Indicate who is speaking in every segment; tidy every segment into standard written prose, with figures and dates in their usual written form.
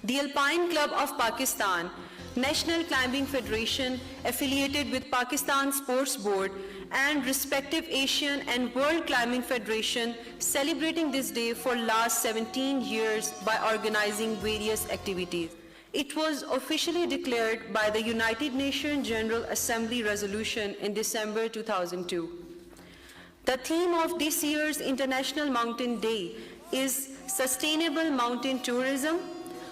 Speaker 1: The Alpine Club of Pakistan, National Climbing Federation affiliated with Pakistan Sports Board and respective Asian and World Climbing Federation celebrating this day for last 17 years by organizing various activities. It was officially declared by the United Nations General Assembly resolution in December 2002. The theme of this year's International Mountain Day is Sustainable Mountain Tourism,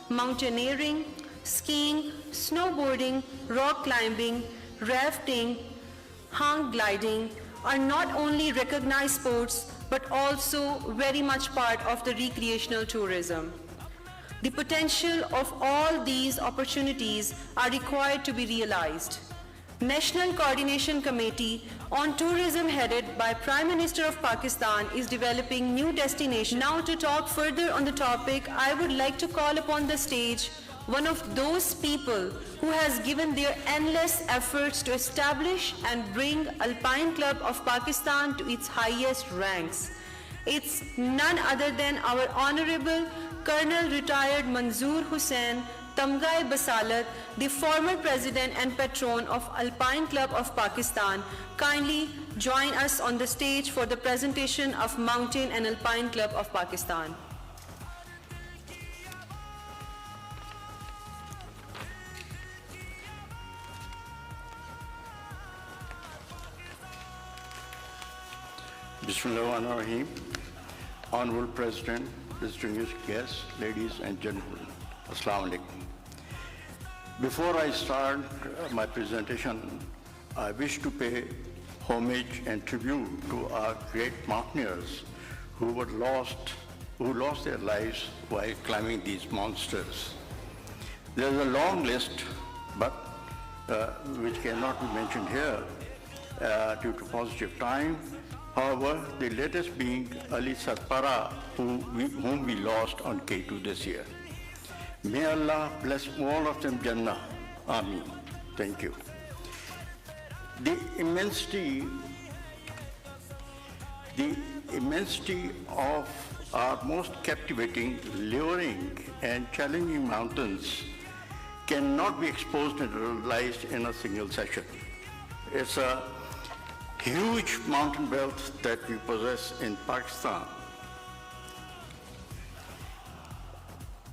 Speaker 1: Mountaineering, Skiing, Snowboarding, Rock Climbing, Rafting, Hang Gliding are not only recognized sports but also very much part of the recreational tourism. The potential of all these opportunities are required to be realized. National Coordination Committee on Tourism headed by Prime Minister of Pakistan is developing new destinations. Now to talk further on the topic, I would like to call upon the stage one of those people who has given their endless efforts to establish and bring Alpine Club of Pakistan to its highest ranks. It's none other than our Honorable Colonel Retired Manzoor Hussain Tamgai Basalat, the former President and Patron of Alpine Club of Pakistan. Kindly join us on the stage for the presentation of Mountain and Alpine Club of Pakistan.
Speaker 2: Bismillahirrahmanirrahim. Honorable President, distinguished guests, ladies and gentlemen, Assalamu alaikum. Before I start my presentation, I wish to pay homage and tribute to our great mountaineers who lost their lives while climbing these monsters. There is a long list, but which cannot be mentioned here due to positive time. However, the latest being Ali Satpara, whom we lost on K2 this year. May Allah bless all of them Jannah. Ameen. Thank you. The immensity of our most captivating, luring, and challenging mountains cannot be exposed and realized in a single session. It's a huge mountain belt that we possess in Pakistan.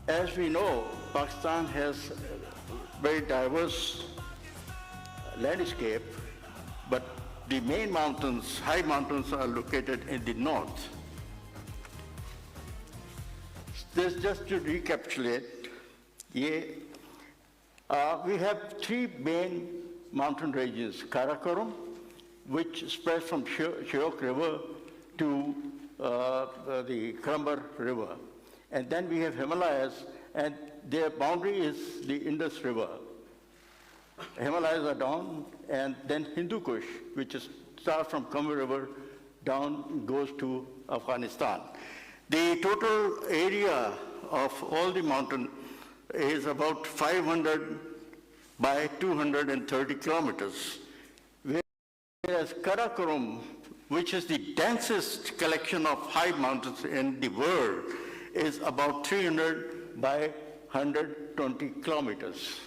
Speaker 2: As we know, Pakistan has a very diverse landscape, but the main mountains, high mountains, are located in the north. This just to recapitulate, we have three main mountain ranges: Karakoram, which spreads from Shyok River to the Krambar River. And then we have Himalayas, and their boundary is the Indus River. Himalayas are down, and then Hindu Kush, which starts from Krambar River down, goes to Afghanistan. The total area of all the mountain is about 500 by 230 kilometers. Whereas Karakoram, which is the densest collection of high mountains in the world, is about 300 by 120 kilometers.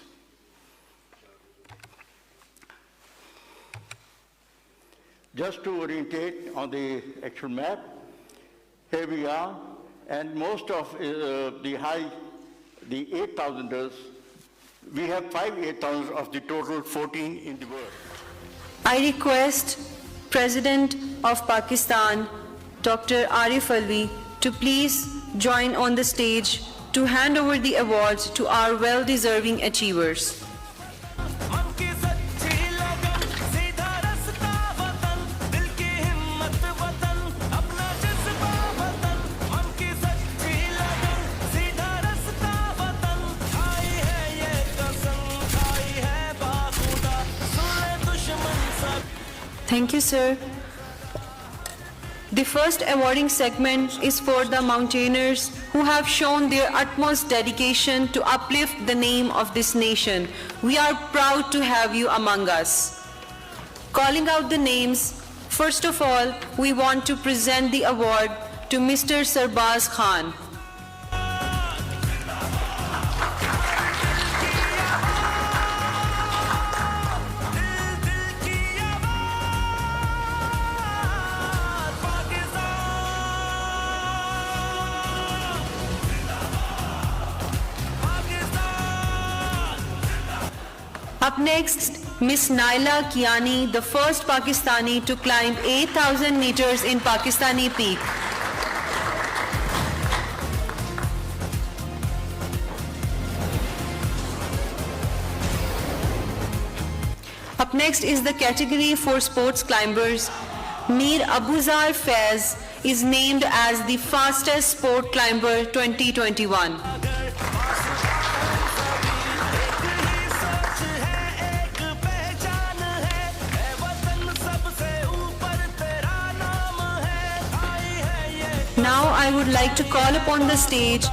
Speaker 2: Just to orientate on the actual map, here we are, and most of the 8,000ers, we have 5 8,000 of the total 14 in the world.
Speaker 1: I request President of Pakistan, Dr. Arif Alvi, to please join on the stage to hand over the awards to our well-deserving achievers. Thank you, sir. The first awarding segment is for the mountaineers who have shown their utmost dedication to uplift the name of this nation. We are proud to have you among us. Calling out the names, first of all, we want to present the award to Mr. Sarbaz Khan. Up next, Miss Naila Kiani, the first Pakistani to climb 8,000 meters in Pakistani Peak. Up next is the category for sports climbers. Mir Abuzar Faiz is named as the fastest sport climber 2021. Now I would like to call upon the stage